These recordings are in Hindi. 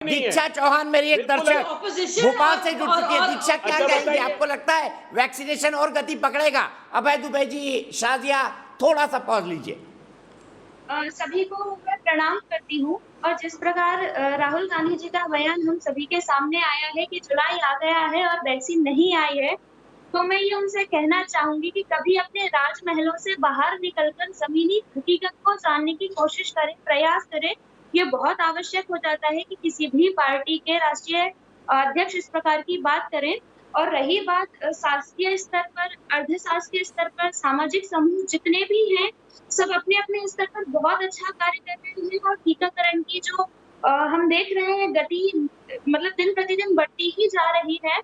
दीक्षा चौहान मेरी एक दर्शक भोपाल से जुड़ चुकी है। दीक्षा क्या कहेंगे? आपको लगता है वैक्सीनेशन और गति पकड़ेगा? अभय दुबे जी, शाजिया, थोड़ा सा पॉज लीजिए। सभी को मैं प्रणाम करती हूँ और जिस प्रकार राहुल गांधी जी का बयान हम सभी के सामने आया है कि जुलाई आ गया है और वैक्सीन नहीं आई है, तो मैं ये उनसे कहना चाहूंगी कि कभी अपने राजमहलों से बाहर निकलकर जमीनी हकीकत को जानने की कोशिश करें, प्रयास करें। ये बहुत आवश्यक हो जाता है कि किसी भी पार्टी के राष्ट्रीय अध्यक्ष इस प्रकार की बात करें। और रही बात शासकीय स्तर पर, अर्धशासकीय स्तर पर सामाजिक समूह जितने भी हैं, सब अपने-अपने स्तर पर बहुत अच्छा कार्य कर रहे हैं और टीकाकरण की जो हम देख रहे हैं गति मतलब दिन-प्रतिदिन बढ़ती ही जा रही है।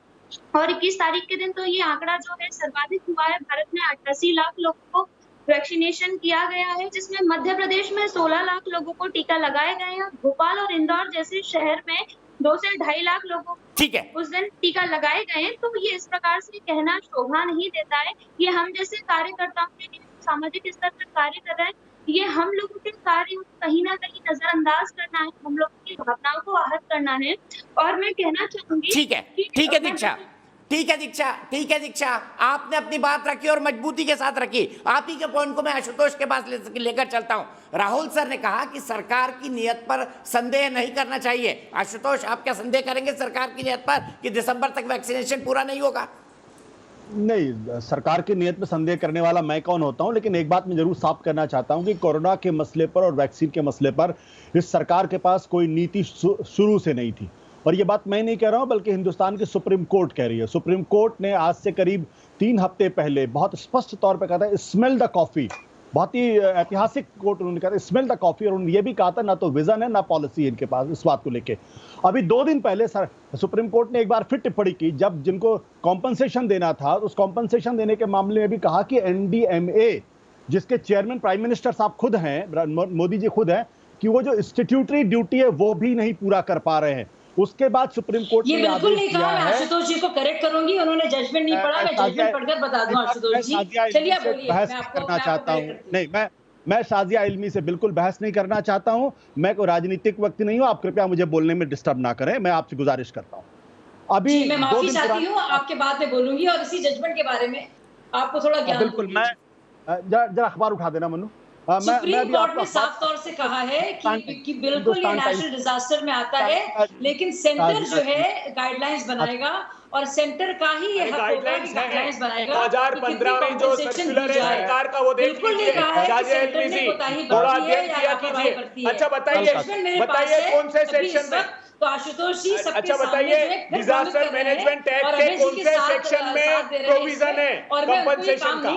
और 21 तारीख के दिन तो ये आंकड़ा जो है सर्वाधिक हुआ है। भारत में 88 लाख लोगों को वैक्सीनेशन किया गया है, जिसमें मध्य प्रदेश में 16 लाख लोगों को टीका लगाए गए हैं। भोपाल और इंदौर जैसे शहर में 2 से ढाई लाख लोगों को ठीक है, उस दिन टीका लगाए गए हैं। तो ये इस प्रकार से कहना शोभा नहीं देता है। ये हम जैसे कार्यकर्ताओं के लिए सामाजिक स्तर पर कार्य कर रहे हैं, ये हम लोगों के कार्य कहीं न कहीं नज़रअंदाज करना है, हम लोगों की भावनाओं को आहत करना है। और मैं कहना चाहूँगी ठीक है, ठीक है दीक्षा, ठीक है दीक्षा, ठीक है दीक्षा, आपने अपनी बात रखी और मजबूती के साथ रखी। आप ही के पॉइंट को मैं आशुतोष के पास लेकर चलता हूं। राहुल सर ने कहा कि सरकार की नीयत पर संदेह नहीं करना चाहिए। आशुतोष, आप क्या संदेह करेंगे सरकार की नीयत पर कि दिसंबर तक वैक्सीनेशन पूरा नहीं होगा? नहीं, सरकार की नीयत में संदेह करने वाला मैं कौन होता हूं, लेकिन एक बात मैं जरूर साफ करना चाहता हूं कि कोरोना के मसले पर और वैक्सीन के मसले पर इस सरकार के पास कोई नीति शुरू से नहीं थी। और ये बात मैं नहीं कह रहा हूं, बल्कि हिंदुस्तान की सुप्रीम कोर्ट कह रही है। सुप्रीम कोर्ट ने आज से करीब 3 हफ्ते पहले बहुत स्पष्ट तौर पर कहा था, स्मेल द कॉफी। बहुत ही ऐतिहासिक कोर्ट उन्होंने कहा था, स्मेल द कॉफी। और उन्होंने ये भी कहा था ना तो विजन है ना पॉलिसी है इनके पास इस बात को लेके। अभी 2 दिन पहले सुप्रीम कोर्ट ने एक बार फिर टिप्पणी की, जब जिनको कॉम्पनसेशन देना था, उस कॉम्पनसेशन देने के मामले में भी कहा कि एनडीएमए, जिसके चेयरमैन प्राइम मिनिस्टर साहब खुद हैं, मोदी जी खुद हैं, कि वो जो स्टैट्यूटरी ड्यूटी है वो भी नहीं पूरा कर पा रहे हैं। उसके बाद सुप्रीम कोर्ट ये बिल्कुल नहीं कहा। मैं आशुतोष जी को करेक्ट करूंगी, उन्होंने जजमेंट नहीं पढ़ा। मैं जजमेंट पढ़कर बता दूं आशुतोष जी। चलिए आप बोलिए। बहस करना चाहता हूं। नहीं, मैं शाजिया इल्मी से बिल्कुल बहस नहीं करना चाहता हूं। मैं कोई राजनीतिक व्यक्ति नहीं हूं। आप कृपया मुझे बोलने में डिस्टर्ब ना करें, मैं आपसे गुजारिश करता हूं। अभी मैं माफी चाहती हूं, आपके बाद में बोलूंगी और इसी जजमेंट के बारे में आपको थोड़ा ज्ञान बिल्कुल। मैं जरा अखबार उठा देना मनु। सुप्रीम कोर्ट ने साफ तौर से कहा है कि बिल्कुल ये नेशनल डिजास्टर में आता है, लेकिन सेंटर जो है गाइडलाइंस बनाएगा और सेंटर का ही ये हक होगा कि गाइडलाइंस बनाएगा। 2015 में जो सर्कुलर है सरकार का, वो देख लीजिए। थोड़ा अध्ययन किया कीजिए। अच्छा बताइए कौन से सेक्शन में? तो आशुतोष जी, अच्छा बताइए, डिजास्टर मैनेजमेंट एक्ट के कौन से सेक्शन में प्रोविजन है कंपनसेशन का?